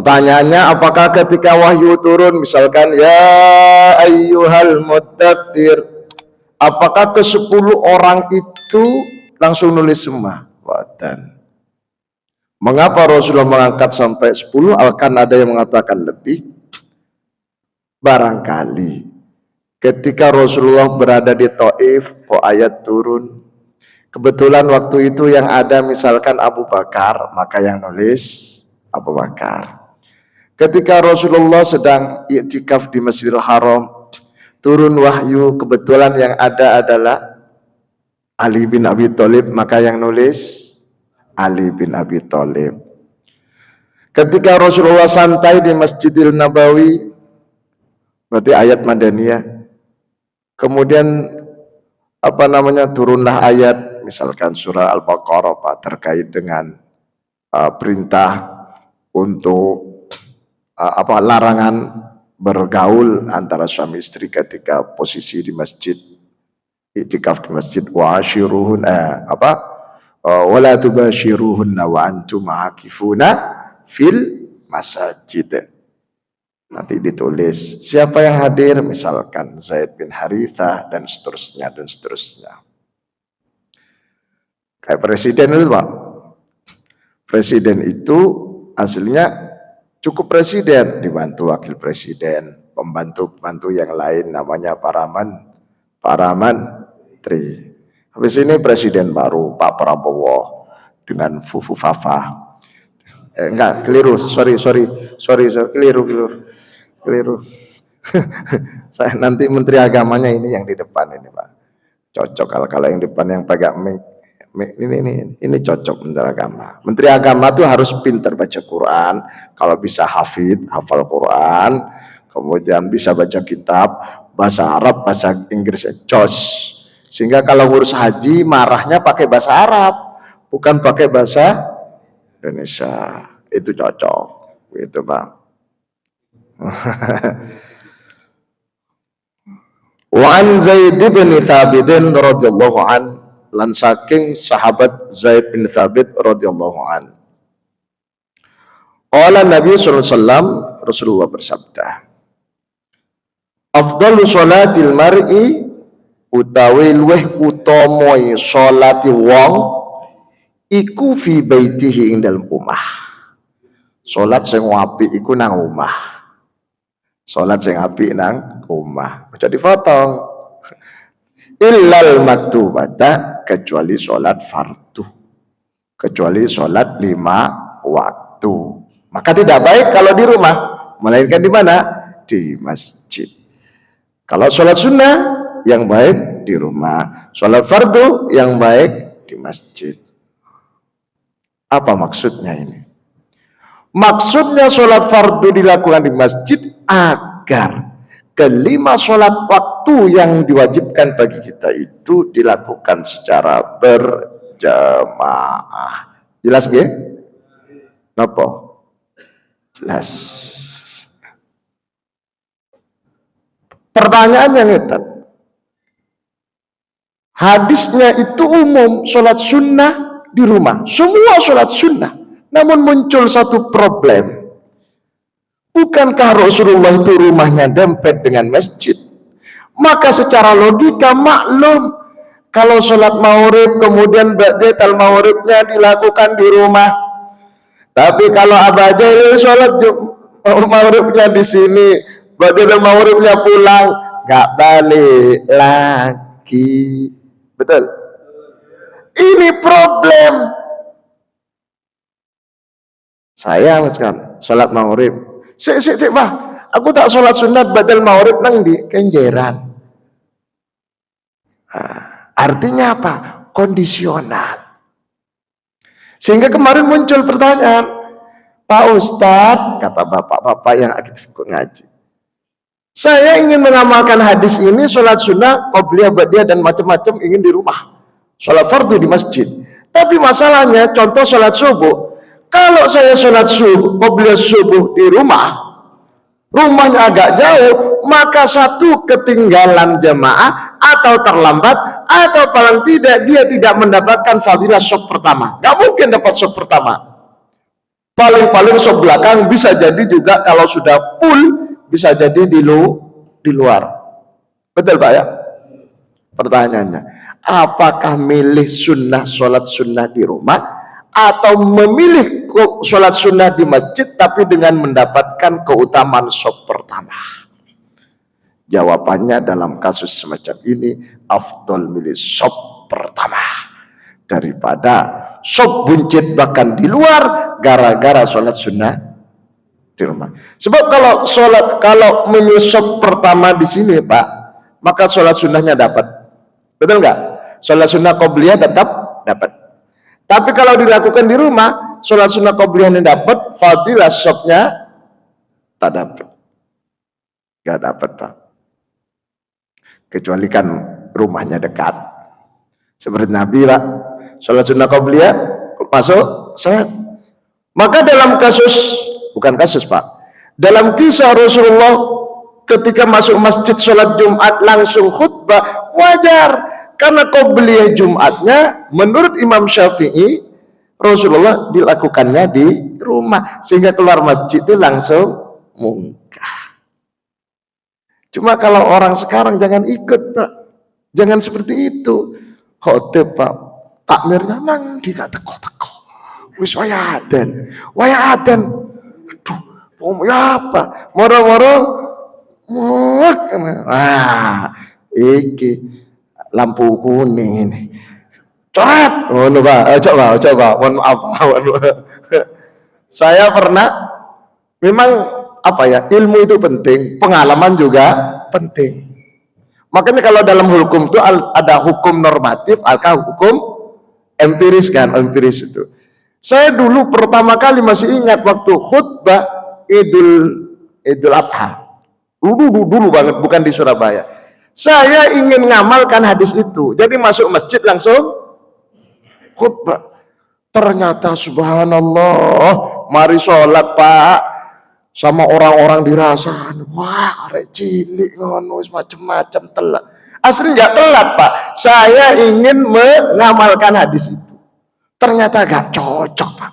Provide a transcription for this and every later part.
Pertanyaannya, apakah ketika wahyu turun, misalkan ya ayyuhal muddatsir, apakah ke-10 orang itu langsung nulis semua? Watan. Mengapa Rasulullah mengangkat sampai 10? Akan ada yang mengatakan lebih. Barangkali ketika Rasulullah berada di Taif, kok ayat turun. Kebetulan waktu itu yang ada misalkan Abu Bakar, maka yang nulis Abu Bakar. Ketika Rasulullah sedang i'tikaf di Masjidil Haram, turun wahyu, kebetulan yang ada adalah Ali bin Abi Thalib, maka yang nulis Ali bin Abi Thalib. Ketika Rasulullah santai di Masjidil Nabawi, berarti ayat Madaniyah. Kemudian turunlah ayat misalkan surah Al-Baqarah terkait dengan perintah untuk larangan bergaul antara suami istri ketika posisi di masjid, i'tikaf di masjid, wa ashiruhun wala tubashiruhunna wa antum akifuna fil masajid. Nanti ditulis siapa yang hadir, misalkan Zaid bin Harithah dan seterusnya dan seterusnya. Kayak presiden itu Pak, presiden itu aslinya cukup presiden, dibantu wakil presiden, pembantu-pembantu yang lain namanya para menteri. Habis ini presiden baru Pak Prabowo dengan Fufu Fafa. Enggak, keliru, sorry, keliru. Saya nanti menteri agamanya ini yang di depan ini Pak. Cocok kalau yang depan yang pegang ini cocok menteri agama. Menteri agama tuh harus pintar baca Quran, kalau bisa hafal Quran, kemudian bisa baca kitab, bahasa Arab, bahasa Inggris, sehingga kalau ngurus haji marahnya pakai bahasa Arab, bukan pakai bahasa Indonesia. Itu cocok, gitu Pak. Wa an Zaid bin Thabit radhiyallahu an, lan saking sahabat Zaid bin Thabit radhiyallahu an. Qala Nabi sallallahu alaihi wasallam, Rasulullah bersabda, afdalu sholatil mar'i utawi luweh utamane sholati wong iku fi baitihi ing dalem omah. Salat sing apik iku nang omah. Salat sing apik nang omah. Aja dipotong. Illal maktubata, kecuali sholat fardu, kecuali sholat 5 waktu. Maka tidak baik kalau di rumah, melainkan di mana? Di masjid. Kalau sholat sunnah yang baik di rumah, sholat fardu yang baik di masjid. Apa maksudnya ini? Maksudnya sholat fardu dilakukan di masjid agar kelima sholat waktu yang diwajibkan bagi kita itu dilakukan secara berjamaah. Jelas nggih? Napa? Jelas. Pertanyaannya ngeten. Hadisnya itu umum, sholat sunnah di rumah, semua sholat sunnah. Namun muncul satu problem. Bukankah Rasulullah itu rumahnya dempet dengan masjid? Maka secara logika maklum, kalau sholat maghrib kemudian ba'datul maghribnya dilakukan di rumah. Tapi kalau Abah Jalil sholat maghribnya di sini, ba'datul maghribnya pulang, nggak balik lagi. Betul? Ini problem. Saya kan sholat maghrib. Sik, Pak. Aku tak sholat sunat badal maghrib nang di Kenjeran. Artinya apa? Kondisional. Sehingga kemarin muncul pertanyaan, Pak Ustadz, kata bapak-bapak yang aktif ngaji, saya ingin mengamalkan hadis ini, sholat sunnah, qobliyah, ba'diyah dan macam-macam ingin di rumah, sholat fardu di masjid. Tapi masalahnya, contoh sholat subuh, kalau saya sholat subuh, qobliyah subuh di rumah, rumahnya agak jauh, maka satu ketinggalan jamaah atau terlambat, atau paling tidak dia tidak mendapatkan fadilah shaf pertama. Gak mungkin dapat shaf pertama. Paling-paling sop belakang, bisa jadi juga kalau sudah full, bisa jadi di luar. Betul Pak ya? Pertanyaannya, apakah milih sunnah, sholat sunnah di rumah, atau memilih sholat sunnah di masjid tapi dengan mendapatkan keutamaan sop pertama? Jawabannya dalam kasus semacam ini, afdol milih sop pertama daripada sop buncit bahkan di luar gara-gara sholat sunnah di rumah. Sebab kalau memilih sop pertama di sini Pak, maka sholat sunnahnya dapat. Betul nggak? Sholat sunnah qobliyah tetap dapat. Tapi kalau dilakukan di rumah, sholat sunnah qobliyahnya dapat, fadilah sopnya tak dapat. Nggak dapat Pak. Kecuali kan rumahnya dekat. Seperti Nabi Pak, sholat sunnah qobliyah masuk salat. Maka dalam bukan kasus Pak, dalam kisah Rasulullah ketika masuk masjid sholat Jumat langsung khutbah, wajar, karena qobliyah Jumatnya menurut Imam Syafi'i Rasulullah dilakukannya di rumah, sehingga keluar masjid itu langsung munggah. Cuma kalau orang sekarang jangan ikut Pak, jangan seperti itu. Khotib Pak, takmirnya nang di gak teko-teko, wis waya adan, aduh, ya apa, moro-moro, iki lampu kuning ini, coret, coba, mohon maaf, saya pernah, memang apa ya, ilmu itu penting, pengalaman juga penting. Makanya kalau dalam hukum itu ada hukum normatif, ada hukum empiris kan, empiris itu. Saya dulu pertama kali masih ingat waktu khutbah Idul Adha. Dulu banget, bukan di Surabaya. Saya ingin ngamalkan hadis itu. Jadi masuk masjid langsung khutbah. Ternyata subhanallah, mari sholat Pak, sama orang-orang dirasakan, wah arek cilik ngono macam-macam telat. Asli nggak telat Pak, saya ingin mengamalkan hadis itu. Ternyata gak cocok Pak.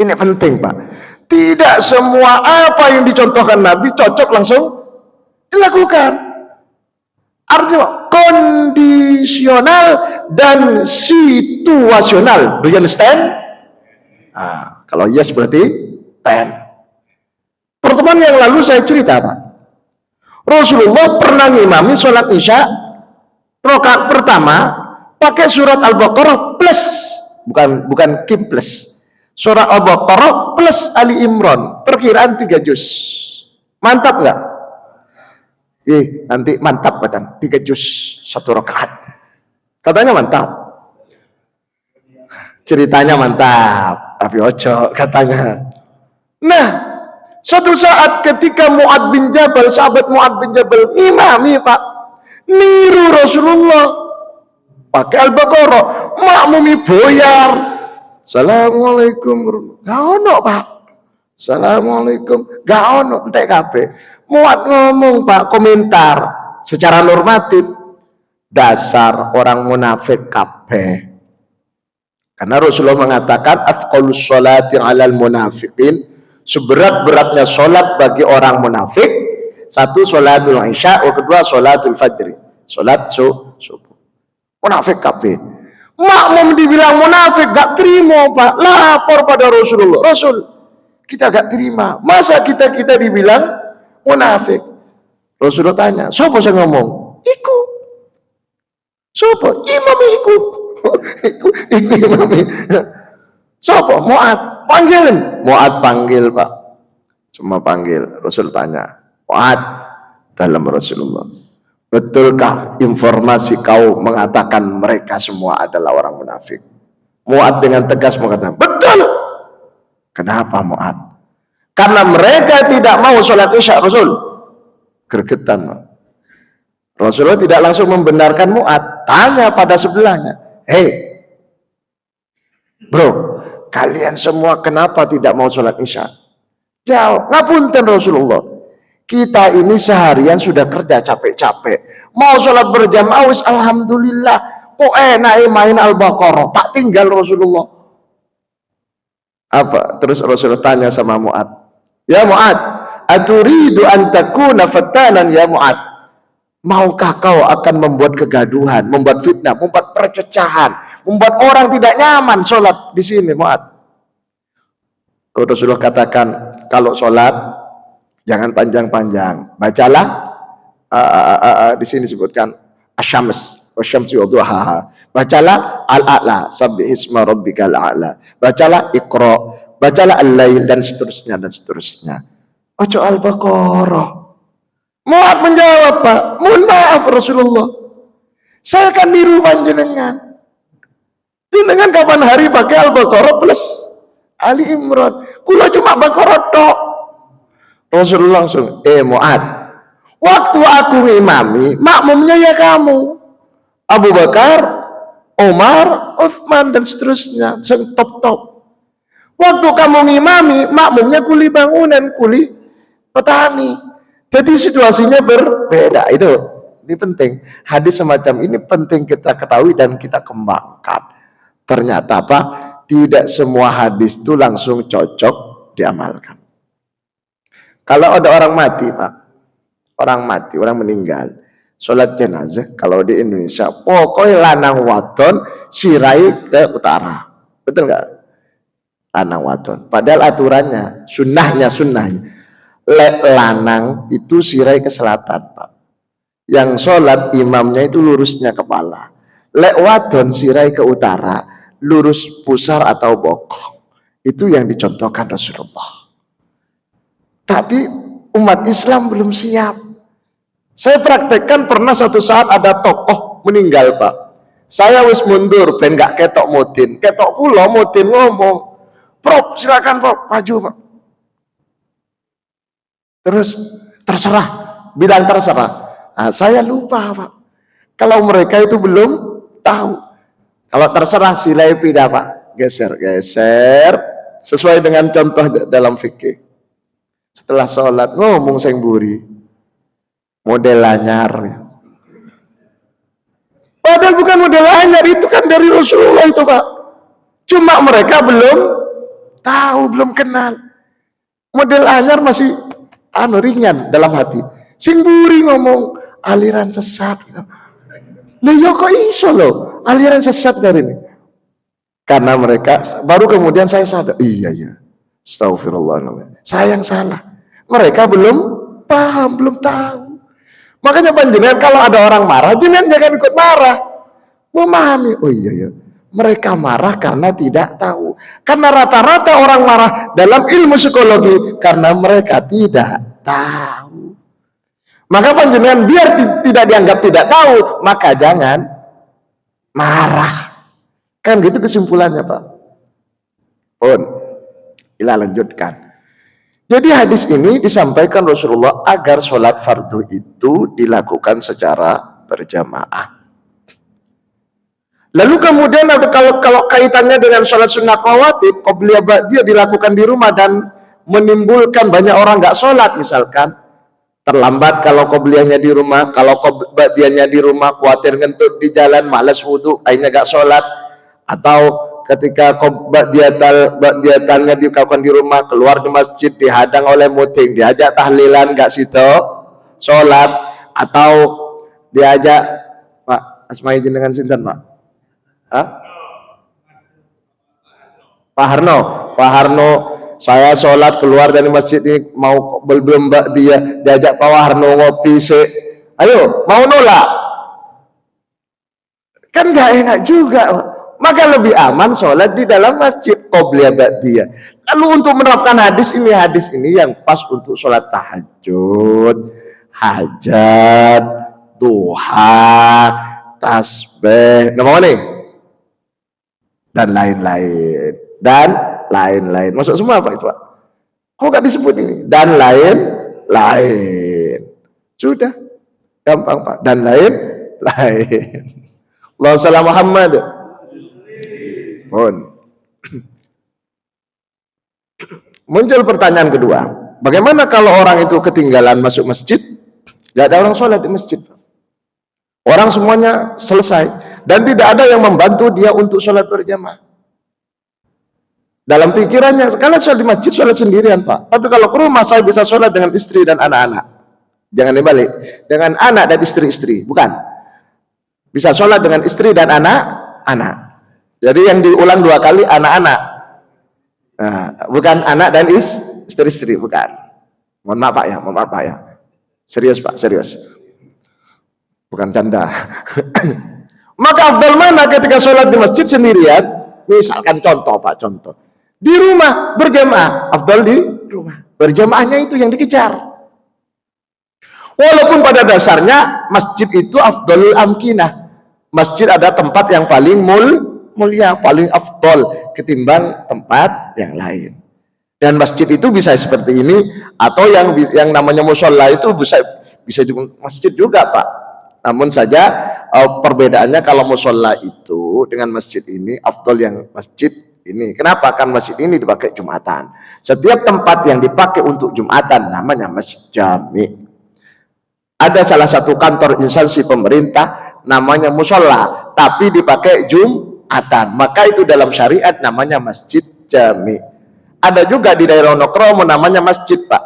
Ini penting Pak. Tidak semua apa yang dicontohkan Nabi cocok langsung dilakukan. Artinya kondisional dan situasional. Do you understand? Nah, kalau yes berarti 10. Pertemuan yang lalu saya cerita Pak, Rasulullah pernah ngimami sholat isya rakaat pertama pakai surat Al-Baqarah plus, bukan Kim plus, surat Al-Baqarah plus Ali Imran, perkiraan 3 juz. Mantap nggak? Nanti mantap badan 3 juz 1 rakaat, katanya mantap, ceritanya mantap, tapi ojo katanya. Nah, suatu saat ketika Mu'ad bin Jabal, sahabat Mu'ad bin Jabal ngimami Pak, niru Rasulullah pakai Al-Baqarah, makmumi boyar, Assalamualaikum, gak ono Pak, Assalamualaikum, gak ono, entek kabeh. Mu'ad ngomong Pak, komentar secara normatif, dasar orang munafik kabeh. Karena Rasulullah mengatakan athqalus sholati 'alal munafiqin, seberat-beratnya sholat bagi orang munafik, satu sholatul isya, kedua sholatul fajri, sholat subuh. Munafik kabeh. Makmum dibilang munafik gak terima Pak, lapor pada Rasulullah, Rasul kita gak terima, masa kita dibilang munafik. Rasulullah tanya, siapa saya ngomong? Iku siapa? Imam iku imam. Siapa? Mu'ad, panggilin. Mu'ad panggil Pak, cuma panggil. Rasul tanya, Mu'ad, dalam Rasulullah, betulkah informasi kau mengatakan mereka semua adalah orang munafik? Mu'ad dengan tegas mengatakan, betul. Kenapa Mu'ad? Karena mereka tidak mau sholat isya. Rasul gregetan. Rasulullah tidak langsung membenarkan Mu'ad, tanya pada sebelahnya, hei bro, kalian semua kenapa tidak mau sholat isya? Jawab, ngapunten Rasulullah, kita ini seharian sudah kerja capek-capek, mau sholat berjamaah wis alhamdulillah, kok enak main Al-Baqarah, tak tinggal Rasulullah. Apa? Terus Rasulullah tanya sama Mu'ad, ya Mu'ad, aturidu an takuna fattanan ya Mu'ad, maukah kau akan membuat kegaduhan, membuat fitnah, membuat perpecahan, membuat orang tidak nyaman sholat di sini Mu'ad? Rasulullah katakan, kalau sholat jangan panjang-panjang, bacalah di sini disebutkan asyamsi wa duhaha, bacalah al-a'la, sabbihisma rabbikal a'la, bacalah Iqra, bacalah al-lail, dan seterusnya dan seterusnya. Ojo Al-Baqarah. Mu'ad menjawab, Pak, mohon maaf Rasulullah, saya kan di rumah jenengan kapan hari pakai Al-Baqarah plus Ali Imran, kula cuma Baqarah tok. Rasulullah langsung, Mu'ad, waktu aku ngimami, makmumnya ya kamu, Abu Bakar, Umar, Utsman, dan seterusnya, top. Waktu kamu ngimami, makmumnya kuli bangunan, kuli petani. Jadi situasinya berbeda. Ini penting. Hadis semacam ini penting kita ketahui dan kita kembangkan. Ternyata apa? Tidak semua hadis itu langsung cocok diamalkan. Kalau ada orang mati, Pak, orang meninggal, sholat jenazah, kalau di Indonesia, pokoknya lanang wadon sirai ke utara, betul nggak? Lanang wadon. Padahal aturannya, sunnahnya, lek lanang itu sirai ke selatan, Pak. Yang sholat imamnya itu lurusnya kepala. Lek wadon sirai ke utara, lurus pusar atau bokong. Itu yang dicontohkan Rasulullah. Tapi umat Islam belum siap. Saya praktekkan, pernah suatu saat ada tokoh meninggal, Pak. Saya wis mundur, ben gak ketok mudin. Ketok kula mudin ngomong, Prof, silakan Prof, maju Pak. Terus terserah, bilang terserah. Nah, saya lupa, Pak. Kalau mereka itu belum tahu. Kalau terserah silai pindah, Pak. Geser sesuai dengan contoh dalam fikih. Setelah sholat ngomong sing buri, model anyar. Padahal bukan model anyar, itu kan dari Rasulullah itu, Pak. Cuma mereka belum tahu, belum kenal. Model anyar masih ringan dalam hati. Sing buri ngomong aliran sesat. Loh ya kok iso loh aliran sesat dari ini? Karena mereka baru kemudian saya sadar, iya. Astagfirullahaladzim, saya yang salah. Mereka belum paham, belum tahu. Makanya panjenengan kalau ada orang marah, jenengan jangan ikut marah. Memahami, oh iya, mereka marah karena tidak tahu. Karena rata-rata orang marah dalam ilmu psikologi karena mereka tidak tahu. Maka panjenengan biar tidak dianggap tidak tahu, maka jangan marah. Kan gitu kesimpulannya, Pak. Pun kita lanjutkan. Jadi hadis ini disampaikan Rasulullah agar sholat fardu itu dilakukan secara berjamaah. Lalu kemudian kalau kaitannya dengan sholat sunnah rawatib, qobliyah ba'diyah dilakukan di rumah dan menimbulkan banyak orang nggak sholat, misalkan terlambat kalau qobliyahnya di rumah, kalau ba'diyahnya di rumah, khawatir ngentut di jalan, malas wudhu, akhirnya nggak sholat, atau ketika ba'diyatannya dilakukan di rumah, keluar di masjid dihadang oleh muting, diajak tahlilan nggak situ sholat, atau diajak Pak asma izin dengan sinten Pak? Pak Harno, saya sholat keluar dari masjid ini mau belum ba'diyah, diajak Pak Harno ngopi ayo mau nolak, kan nggak enak juga. Maka lebih aman sholat di dalam masjid qobliyah ba'diyah. Lalu untuk menerapkan hadis ini yang pas untuk sholat tahajud, hajat, duha, tasbih, dan lain-lain. Masuk semua apa itu, Pak? Kok gak disebut ini? Dan lain-lain. Sudah gampang, Pak. Dan lain-lain. Allahumma shalli ala Muhammad. Muncul pertanyaan kedua, bagaimana kalau orang itu ketinggalan masuk masjid, gak ada orang sholat di masjid, orang semuanya selesai dan tidak ada yang membantu dia untuk sholat berjamaah? Dalam pikirannya, kalau sholat di masjid, sholat sendirian Pak. Tapi kalau ke rumah, saya bisa sholat dengan istri dan anak-anak. Jangan dibalik. Dengan anak dan istri-istri. Bukan. Bisa sholat dengan istri dan anak-anak. Jadi yang diulang 2 kali, anak-anak. Nah, bukan anak dan istri-istri. Bukan. Mohon maaf Pak ya. Mohon maaf Pak ya. Serius Pak, serius. Bukan canda. Maka afdal mana ketika sholat di masjid sendirian? Misalkan contoh Pak, contoh. Di rumah berjamaah, afdal di rumah. Berjamaahnya itu yang dikejar. Walaupun pada dasarnya masjid itu afdalul amkinah. Masjid ada tempat yang paling mulia, paling afdal ketimbang tempat yang lain. Dan masjid itu bisa seperti ini, atau yang namanya musholla itu bisa juga masjid juga Pak. Namun saja perbedaannya kalau musholla itu dengan masjid ini afdal yang masjid ini. Kenapa? Kan masjid ini dipakai Jumatan. Setiap tempat yang dipakai untuk Jumatan namanya masjid jami. Ada salah satu kantor instansi pemerintah namanya musholla, tapi dipakai Jumatan. Maka itu dalam syariat namanya masjid jami. Ada juga di daerah Wonokromo namanya masjid Pak,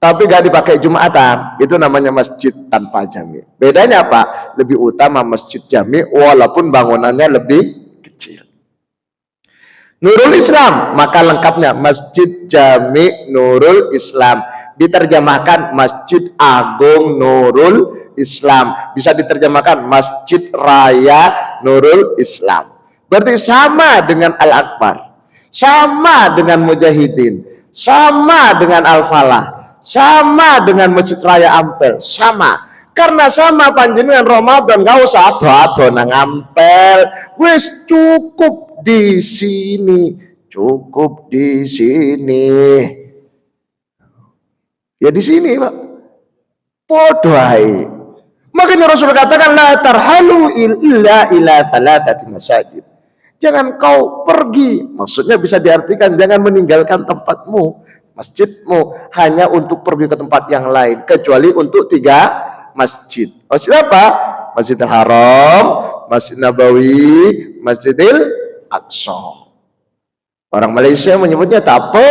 tapi gak dipakai Jumatan, itu namanya masjid tanpa jami. Bedanya apa? Lebih utama masjid jami walaupun bangunannya lebih kecil. Nurul Islam, maka lengkapnya Masjid Jami Nurul Islam, diterjemahkan Masjid Agung Nurul Islam, bisa diterjemahkan Masjid Raya Nurul Islam. Berarti sama dengan Al-Akbar, sama dengan Mujahidin, sama dengan Al-Falah, sama dengan Masjid Raya Ampel, sama. Karena sama panjenengan Ramadan gak usah ado-ado nang Ampel, wis cukup di sini, cukup di sini. Ya di sini Pak. Podohai. Makanya Rasul katakan la tarhalu illa ila thalathati masajid. Jangan kau pergi, maksudnya bisa diartikan jangan meninggalkan tempatmu, masjidmu hanya untuk pergi ke tempat yang lain, kecuali untuk 3 masjid. Masjid apa? Masjidil Haram, Masjid Nabawi, Masjidil Aqsa. Orang Malaysia menyebutnya tape,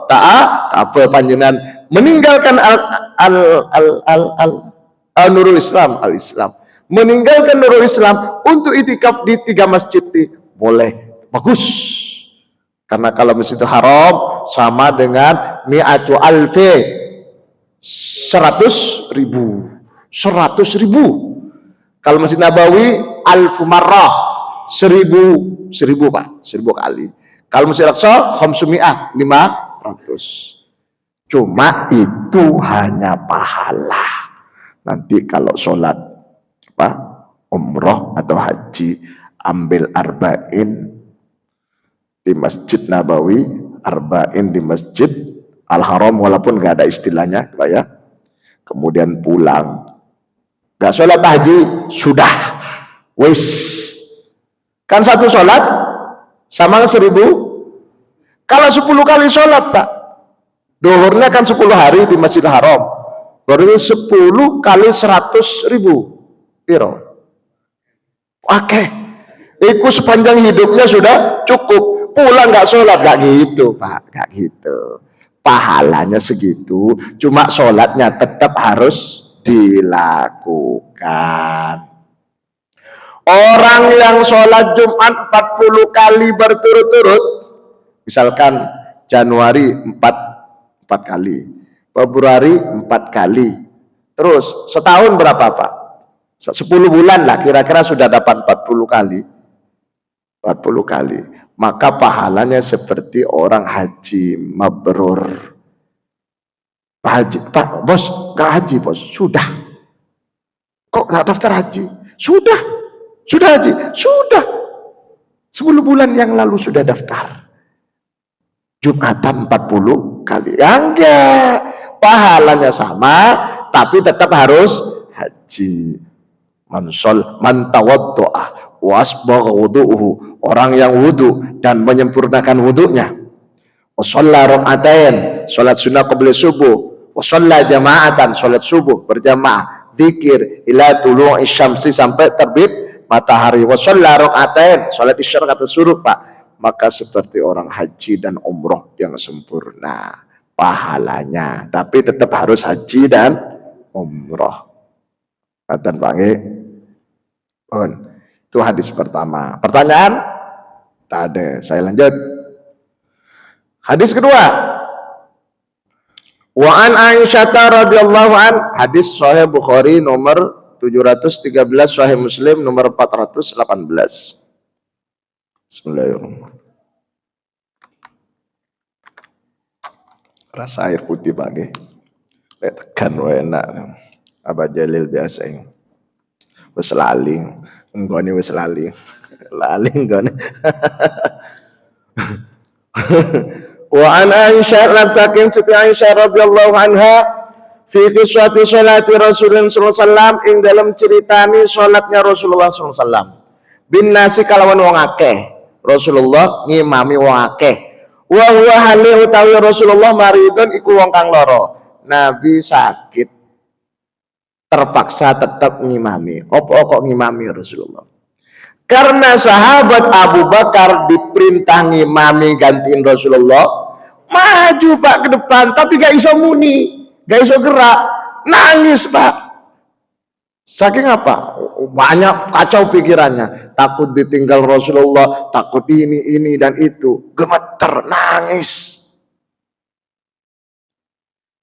tape panjenengan meninggalkan Nurul Islam, al-Islam. Meninggalkan Nurul Islam untuk itikaf di 3 masjid boleh, bagus. Karena kalau Masjidil Haram sama dengan mi'atu alfi, 100.000. 100.000. Kalau Masjid Nabawi alfu marrah, 1000 Pak, 1000 kali. Kalau Masjid Aqsa 500. Cuma itu hanya pahala. Nanti kalau sholat umroh atau haji, ambil arba'in di Masjid Nabawi, arba'in di Masjid Al-Haram, walaupun gak ada istilahnya Pak ya. Kemudian pulang, gak sholat haji, sudah wis. Kan satu sholat sama 1000. Kalau 10 kali sholat Pak, duhurnya kan 10 hari di Masjidil Haram, berarti 10 kali 100.000 piro? Oke, itu sepanjang hidupnya sudah cukup. Pulang nggak sholat, nggak gitu Pak, nggak gitu. Pahalanya segitu, cuma sholatnya tetap harus dilakukan. Orang yang sholat Jumat 40 kali berturut-turut, misalkan Januari 4 kali, Februari 4 kali, terus setahun berapa Pak? 10 bulan lah kira-kira sudah dapat 40 kali. 40 kali. Maka pahalanya seperti orang haji mabrur. Pak bos, gak haji bos? Sudah. Kok gak daftar haji? Sudah haji? Sudah. 10 bulan yang lalu sudah daftar. Jumatan 40 kali. Enggak. Pahalanya sama, tapi tetap harus haji. Man tawaddu'a wa asbagha wudu'uhu, orang yang wudu dan menyempurnakan wudunya. Wa shalla rak'atain, salat sunnah qabla subuh. Wa shalla jama'atan, salat subuh berjamaah. Dzikir ila tulu'i syamsi, sampai terbit matahari. Wa shalla rak'atain, salat isya rakaat subuh Pak. maka seperti orang haji dan umroh yang sempurna pahalanya, tapi tetap harus haji dan umroh. Katan panggil itu hadis pertama. Pertanyaan? Tak ada. Saya lanjut. Hadis kedua. Wa an Aisyah radhiyallahu an, hadis Sahih Bukhari nomor 713, Sahih Muslim nomor 418. Bismillahirrahmanirrahim. Rasa air putih bagi. Tekan wae enak. Abah Jalil biasa ini. Wis lali, enggone wis lali. Lali enggone. Wa an Aisyah lan saking Siti Aisyah radhiyallahu anha fi qissati sholati Rasulullah sallallahu alaihi wasallam, ing dalam ceritani salatnya Rasulullah sallallahu alaihi wasallam. Bin nasi kalawan wong akeh. Rasulullah ngimami wong akeh. Wa huwa hali utawi Rasulullah maridun iku wong kang lara. Nabi sakit terpaksa tetap ngimami. Apa kok ngimami Rasulullah? Karena sahabat Abu Bakar diperintah ngimami gantiin Rasulullah, maju Pak ke depan, tapi gak iso muni, gak iso gerak, nangis Pak. Saking apa? Banyak kacau pikirannya, takut ditinggal Rasulullah, takut ini dan itu, gemeter, nangis.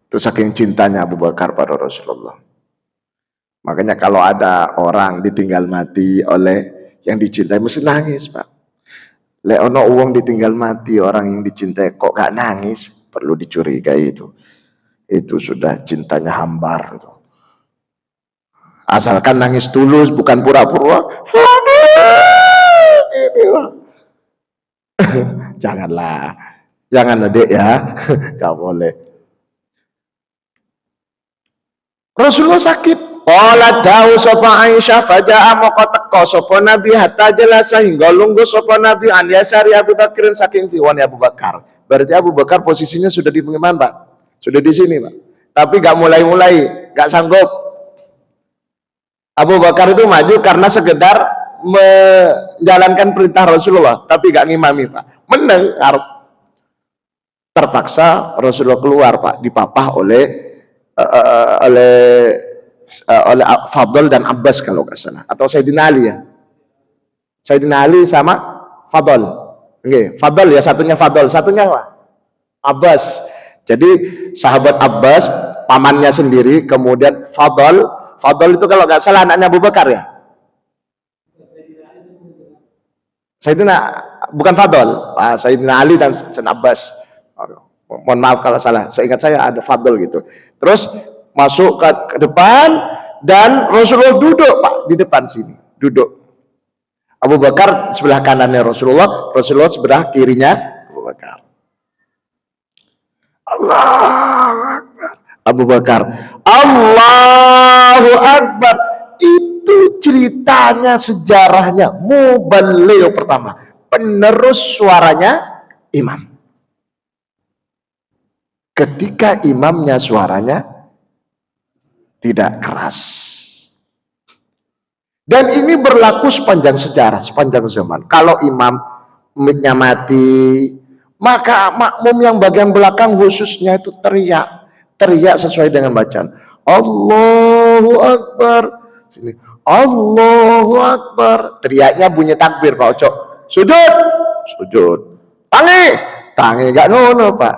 Itu saking cintanya Abu Bakar pada Rasulullah. Makanya kalau ada orang ditinggal mati oleh yang dicintai mesti nangis Pak. Lek ono uang ditinggal mati orang yang dicintai kok gak nangis, perlu dicurigai itu. Itu sudah cintanya hambar. Asalkan nangis tulus, bukan pura-pura. Janganlah, jangan Dek ya, gak boleh. Rasulullah sakit. Qala dawu sapa Aisyah faja'a moko teka sapa Nabi hatta jalasa hingga lungguh sapa Nabi an yasari Abu Bakar saking kiwane Abu Bakar. Berarti Abu Bakar posisinya sudah di pengimam Pak. Sudah di sini Pak. Tapi gak mulai-mulai, gak sanggup. Abu Bakar itu maju karena sekedar menjalankan perintah Rasulullah, tapi gak ngimami Pak. Meneng terpaksa Rasulullah keluar Pak, dipapah oleh Fadl dan Abbas kalau nggak salah, atau Sayyidina Ali ya. Sayyidina Ali sama Fadl. Oke, Fadl ya, satunya Fadl, satunya apa? Abbas. Jadi sahabat Abbas, pamannya sendiri, kemudian Fadl itu kalau nggak salah anaknya Abu Bakar ya. Sayyidina bukan Fadl, Sayyidina Ali dan Sayyidina Abbas. Mohon maaf kalau salah, seingat saya ada Fadl gitu. Terus masuk ke depan dan Rasulullah duduk Pak di depan sini, duduk. Abu Bakar sebelah kanannya Rasulullah sebelah kirinya Abu Bakar. Allahu Akbar. Abu Bakar, Allahu Akbar. Itu ceritanya, sejarahnya muballigh pertama, penerus suaranya imam. Ketika imamnya suaranya tidak keras. Dan ini berlaku sepanjang sejarah, sepanjang zaman. Kalau imam mic-nya mati, maka makmum yang bagian belakang khususnya itu teriak sesuai dengan bacaan. Allahu Akbar. Sini. Allahu Akbar. Teriaknya bunyi takbir Pak Oco. Sujud. Tangi gak ngono Pak.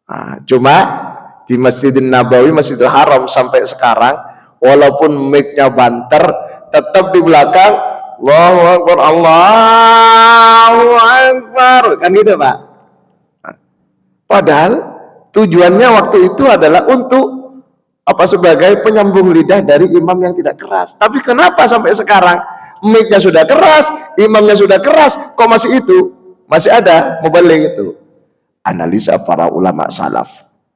Nah, cuma di Masjidil Nabawi, Masjidil Haram sampai sekarang, walaupun mic-nya banter, tetap di belakang Allahu Akbar, Allahu Akbar, kan gitu Pak. Padahal tujuannya waktu itu adalah untuk sebagai penyambung lidah dari imam yang tidak keras. Tapi kenapa sampai sekarang mic-nya sudah keras, imamnya sudah keras, kok masih masih ada muballigh itu? Analisa para ulama salaf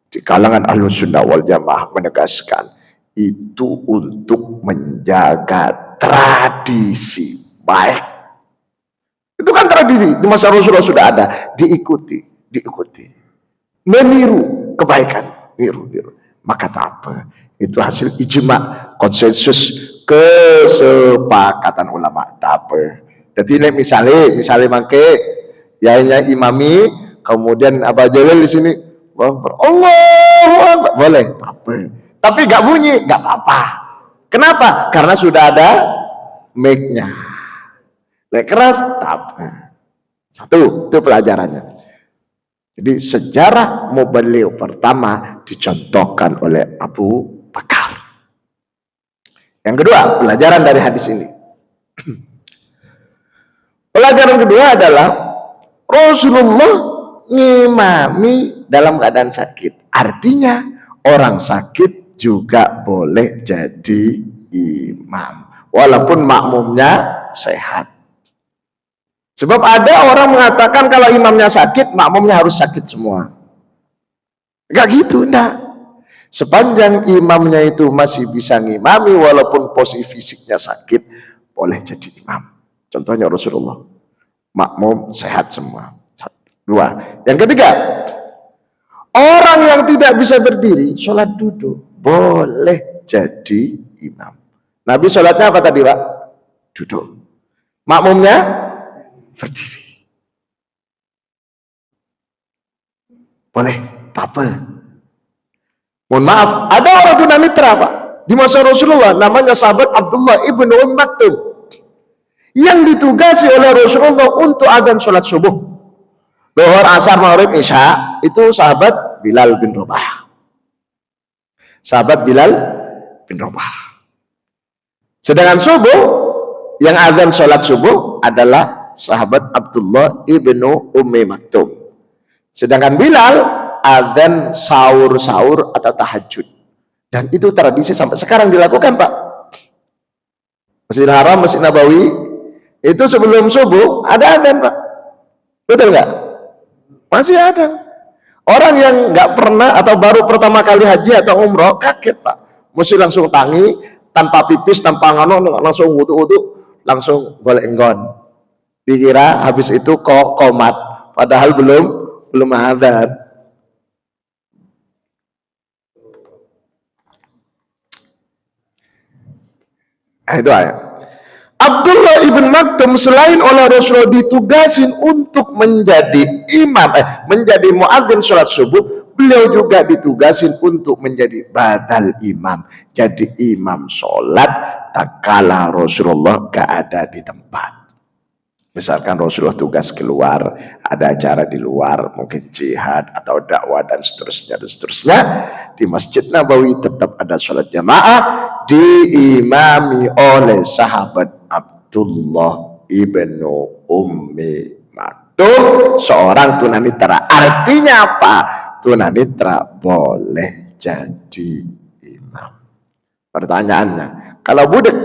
di kalangan Ahlus Sunnah wal Jamaah menegaskan itu untuk menjaga tradisi baik. Itu kan tradisi di masa Rasulullah sudah ada, diikuti, meniru kebaikan, niru. Maka tak apa, itu hasil ijma, konsensus, kesepakatan ulama, tak apa. Jadi misalnya mangke yainya imami, kemudian Aba Jalil di sini Allah boleh, tapi nggak bunyi nggak apa-apa. Kenapa? Karena sudah ada mic-nya. Lek keras tak apa. Satu, itu pelajarannya. Jadi sejarah Muballigh pertama dicontohkan oleh Abu Bakar. Yang kedua, pelajaran dari hadis ini. Pelajaran kedua adalah Rasulullah ngimami dalam keadaan sakit. Artinya orang sakit juga boleh jadi imam walaupun makmumnya sehat. Sebab ada orang mengatakan kalau imamnya sakit, makmumnya harus sakit semua. Enggak gitu, enggak. Sepanjang imamnya itu masih bisa ngimami walaupun posisi fisiknya sakit, boleh jadi imam. Contohnya Rasulullah, makmum sehat semua. Dua. Yang ketiga, orang yang tidak bisa berdiri, sholat duduk, boleh jadi imam. Nabi sholatnya apa tadi, Pak? Duduk. Makmumnya berdiri. Boleh, tak apa. Mohon maaf, ada orang tunanetra, Pak, di masa Rasulullah, namanya sahabat Abdullah ibnu Maktum, yang ditugasi oleh Rasulullah untuk adzan sholat subuh, Zuhur, Asar, Maghrib, Isya. Itu sahabat Bilal bin Rabah. Sahabat Bilal bin Rabah. Sedangkan subuh, yang adzan sholat subuh adalah sahabat Abdullah ibnu Ummi Maktum. Sedangkan Bilal adzan sahur-sahur atau tahajud. Dan itu tradisi sampai sekarang dilakukan, Pak. Masjidil Haram, Masjid Nabawi, itu sebelum subuh ada adzan, Pak. Betul nggak? Masih ada. Orang yang nggak pernah atau baru pertama kali haji atau umroh kaget, Pak. Mesti langsung tangi, tanpa pipis, tanpa ngano, langsung wudu-wudu, langsung golek enggon. Dikira habis itu komat, padahal belum adzan. Nah, itu ayat. Abdullah ibn Maktum selain oleh Rasulullah ditugasin untuk menjadi imam, menjadi muadzin sholat subuh, beliau juga ditugasin untuk menjadi badal imam, jadi imam sholat tak kala Rasulullah gak ada di tempat. Misalkan Rasulullah tugas keluar, ada acara di luar, mungkin jihad atau dakwah dan seterusnya, di Masjid Nabawi tetap ada sholat jamaah, diimami oleh sahabat Abdullah ibnu Ummi Maktum, seorang tunanetra. Artinya apa? Tunanetra boleh jadi imam. Pertanyaannya, kalau budak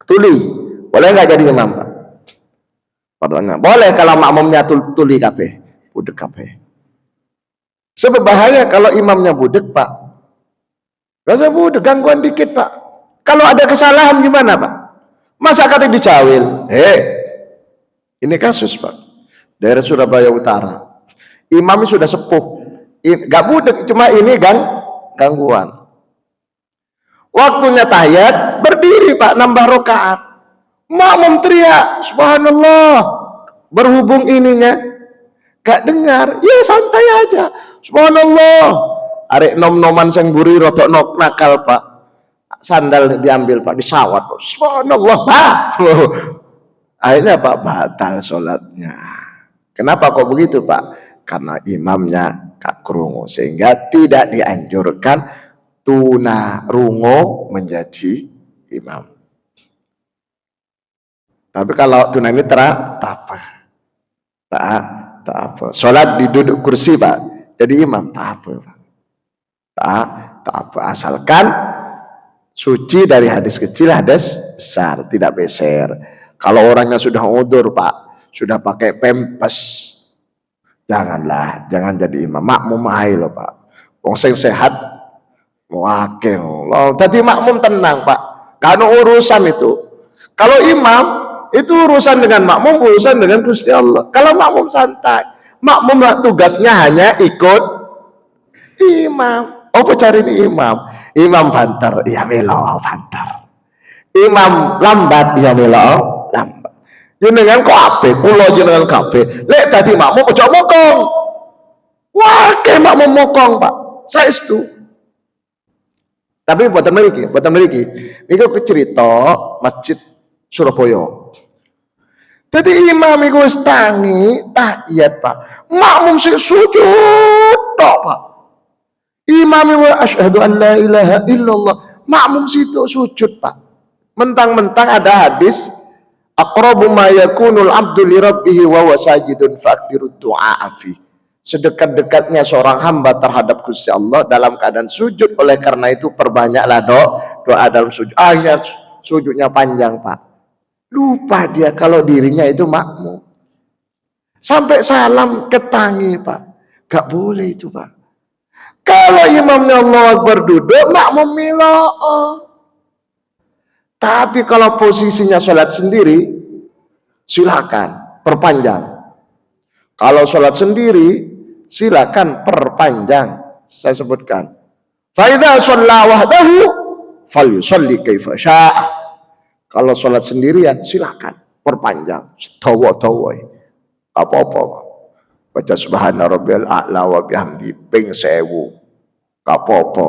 tuli, boleh nggak jadi imam, Pak? Pertanyaan, boleh kalau makmumnya tuli kabeh, budak kabeh. Sebab bahaya kalau imamnya budak, Pak. Gak usah budak, gangguan dikit, Pak. Kalau ada kesalahan gimana, Pak? Masa kata dicawil? Ini kasus, Pak. Daerah Surabaya Utara. Imamnya sudah sepuh. Gak budak, cuma ini gangguan. Waktunya tahiyat, berdiri, Pak, nambah rakaat. Makmum teriak, subhanallah. Berhubung ininya gak dengar, ya santai aja. Subhanallah. Arek nom-noman sing buri rotok nakal, Pak. Sandal diambil, Pak, disawat. Subhanallah, Pak. Akhirnya, Pak, batal sholatnya. Kenapa kok begitu, Pak? Karena imamnya gak krungu, sehingga tidak dianjurkan tunarungu menjadi imam. Tapi kalau tunanetra tak apa. Sholat di duduk kursi, Pak, jadi imam tak apa, Pak. Tak apa, asalkan suci dari hadis kecil, hadis besar, tidak beser. Kalau orangnya sudah udzur, Pak, sudah pakai pempes, jangan jadi imam. Makmum ae loh, Pak. Wong sing sehat wakil loh. Tadi makmum tenang, Pak. Karena urusan itu. Kalau imam itu urusan dengan makmum, urusan dengan Gusti Allah. Kalau makmum santai, makmum tugasnya hanya ikut imam. Apa cari ini imam? Imam banter, ya melo banter. Imam lambat, ya melo lambat. jenengan kabeh, kula jenengan kabeh lek dadi makmum aja mokong. Wah, makmum mokong, Pak. Saestu. Tapi buatan mriki. Niku cerita Masjid Surabaya. Jadi imam iku wis tangi tahiyat, Pak. Makmum sing sujud tok, Pak. Imam wa asyhadu an la ilaha illallah. Makmum situ sujud, Pak. Mentang-mentang ada hadis aqrabu ma yakunul abdu li rabbih wa huwa sajidun fa'khirud du'a fi. Sedekat-dekatnya seorang hamba terhadap Gusti Allah dalam keadaan sujud, oleh karena itu perbanyaklah doa dalam sujud. Akhirnya sujudnya panjang, Pak. Lupa dia kalau dirinya itu makmum. Sampai salam ketangi, Pak. Gak boleh itu, Pak. Kalau imamnya Allah Akbar duduk, makmum milo'o. Tapi kalau posisinya sholat sendiri, silakan perpanjang. Kalau sholat sendiri, silakan perpanjang. Saya sebutkan. Fa'idha sholla wahdahu falyusolli kaifa sya'a. Kalau sholat sendirian, silakan perpanjang. Tawa-tawa. Apa-apa. Baca subhana rabbiyal a'la wa bihamdi ping 1000. Apa-apa.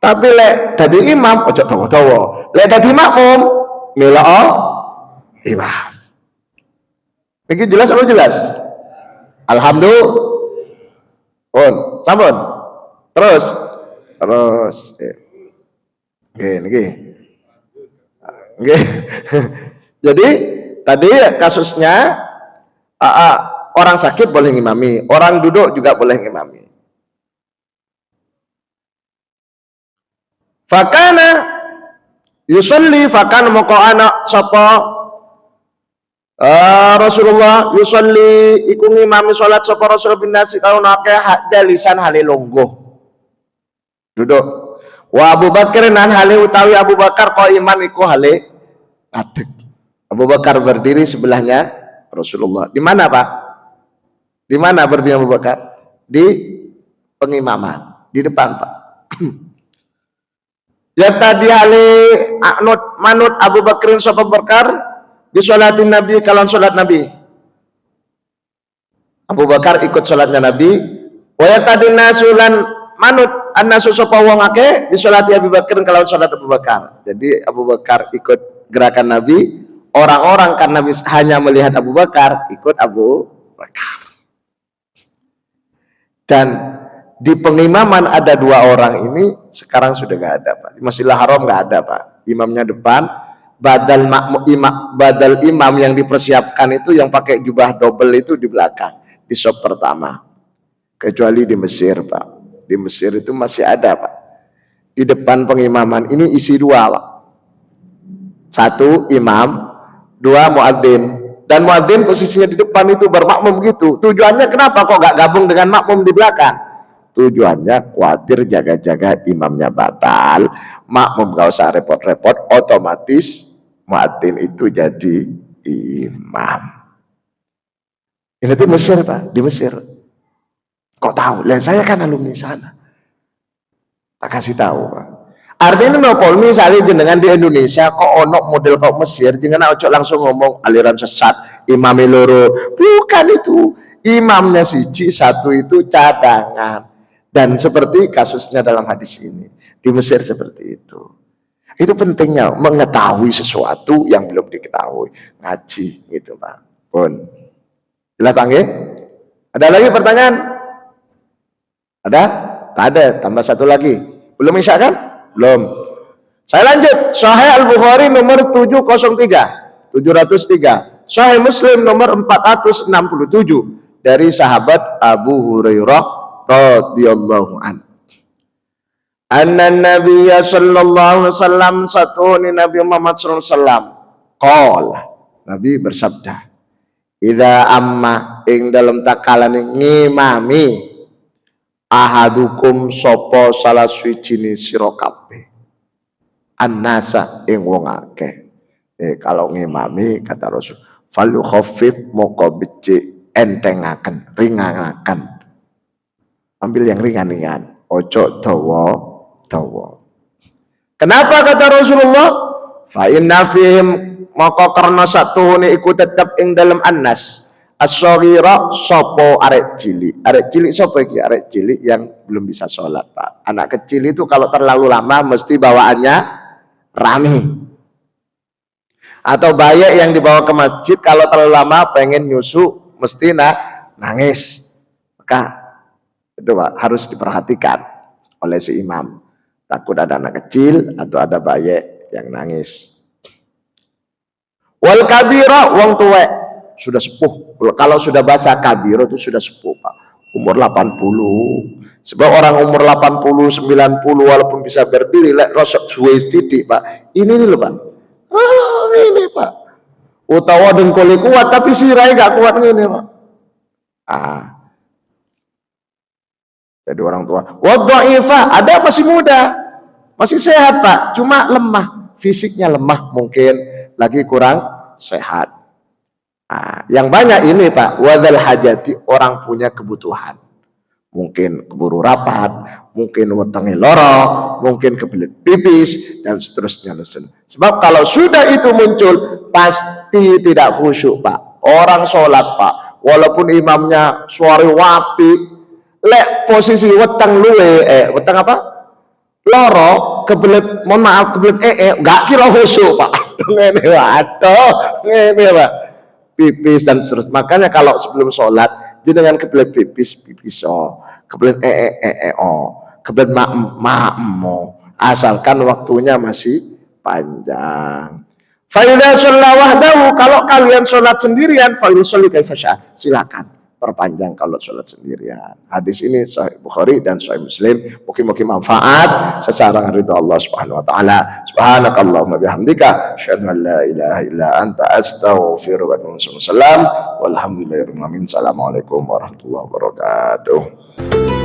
Tapi lek dadi imam ojo tawa-tawa. Lek dadi makmum milao imam. Iki jelas apa jelas? Alhamdulillah. Pun, sampun. Terus. Niki. Jadi tadi kasusnya orang sakit boleh ngimami, orang duduk juga boleh ngimami. Fakana yusolli, fakana moko anak sapa Rasulullah yusolli iku ngimami salat sapa Rasul bin nasi kalau nake jalisan hale longgo duduk. Wa Abu Bakar nan hale utawi Abu Bakar ko iman iku hale ngadeg. Abu Bakar berdiri sebelahnya Rasulullah. Di mana, Pak? Di mana berdiri Abu Bakar? Di pengimaman, di depan, Pak. Ya tadi hale manut Abu Bakrin sapa Bakar di sholatin Nabi, kalau sholat Nabi. Abu Bakar ikut sholatnya Nabi. Wa ya tadi nasulan manut annasu sapa wong akeh di sholati Abu Bakar kalau sholat Abu Bakar. Jadi Abu Bakar ikut gerakan Nabi, orang-orang karena hanya melihat Abu Bakar ikut Abu Bakar. Dan di pengimaman ada 2 orang ini sekarang sudah nggak ada, Pak. Di Masjidil Haram nggak ada, Pak. Imamnya depan, badal imam yang dipersiapkan itu yang pakai jubah double itu di belakang, di sop pertama. Kecuali di Mesir, Pak. Di Mesir itu masih ada, Pak. Di depan pengimaman ini isi 2, Pak. 1 imam, 2 muadzin. Dan muadzin posisinya di depan itu bermakmum gitu. Tujuannya kenapa kok gak gabung dengan makmum di belakang? Tujuannya khawatir jaga-jaga imamnya batal, makmum gak usah repot-repot, otomatis muadzin itu jadi imam. Ini tuh Mesir, Pak, di Mesir. Kok tahu? Lah saya kan alumni sana. Tak kasih tahu, Pak. Artinya nopo misalnya jenengan di Indonesia kok ono model kok Mesir, jenengan ojo langsung ngomong aliran sesat, imam loro. Bukan itu. Imamnya siji, 1 itu cadangan. Dan seperti kasusnya dalam hadis ini. Di Mesir seperti itu. Itu pentingnya mengetahui sesuatu yang belum diketahui. Ngaji gitu, Pak. Pun. Jelas, Pak, nggih? Ada lagi pertanyaan? Ada? Tak ada, tambah 1 lagi. Belum isya kan? Belum. Saya lanjut. Sahih Al-Bukhari nomor 703. Sahih Muslim nomor 467 dari sahabat Abu Hurairah radhiyallahu an. Anna Nabiyya sallallahu alaihi wasallam, satuni Nabi Muhammad sallallahu alaihi wasallam qala, Nabi bersabda, idza amma ing dalem takalane ngimami ahadukum sopo salah suwijine sira kabeh annasa ing wong akeh. Kalau ngimami kata Rasul, falu khaffif moko becik entengaken, ringangaken. Ambil yang ringan-ringan, ojo dawa-dawa. Kenapa kata Rasulullah? Fa inna fihim maka karena satu ini iku tetap ing dalam anas as-shaghira sapa arek cilik sapa iki arek cilik yang belum bisa sholat Pak. Anak kecil itu kalau terlalu lama mesti bawaannya rame, atau bayi yang dibawa ke masjid kalau terlalu lama pengen nyusu mesti nangis, maka itu Pak harus diperhatikan oleh si imam, takut ada anak kecil atau ada bayi yang nangis. Wal kabira wong tuwek sudah sepuh, kalau sudah bahasa kabiro itu sudah sepuh Pak, umur 80. Sebab orang umur 80 90 walaupun bisa berdiri lek rosok suwe titik Pak, ini loh Pak, ini Pak, utawa dengkuli kuat tapi sirai gak kuat ini Pak. Jadi orang tua wadhaifah ada masih muda masih sehat Pak, cuma lemah, fisiknya lemah, mungkin lagi kurang sehat. Yang banyak ini Pak wadzal hajati, orang punya kebutuhan, mungkin keburu rapat, mungkin wetenge loro, mungkin kebelet pipis dan seterusnya. Sebab kalau sudah itu muncul pasti tidak khusyuk Pak. Orang sholat Pak walaupun imamnya suara wapi, lek posisi weteng luwe weteng apa loro kebelet, mohon maaf kebelet nggak kira khusyuk Pak. Ngene waduh ngene Pak, pipis dan seterusnya. Makanya kalau sebelum sholat jenengan kebelet pipis kebelet kebelet maem asalkan waktunya masih panjang. Fa idza shalla wahdahu, kalau kalian sholat sendirian fa yusalli kaifa syaa, silakan perpanjang kalau sholat sendirian. Hadis ini Sahih Bukhari dan Sahih Muslim. Mungkin manfaat secara ridha Allah Subhanahu wa taala. Subhanakallahumma bihamdika asyhadu an la ilaha illa anta astaghfiruka wa atubu ilaik. Walhamdulillahirabbil alamin. Assalamualaikum warahmatullahi wabarakatuh.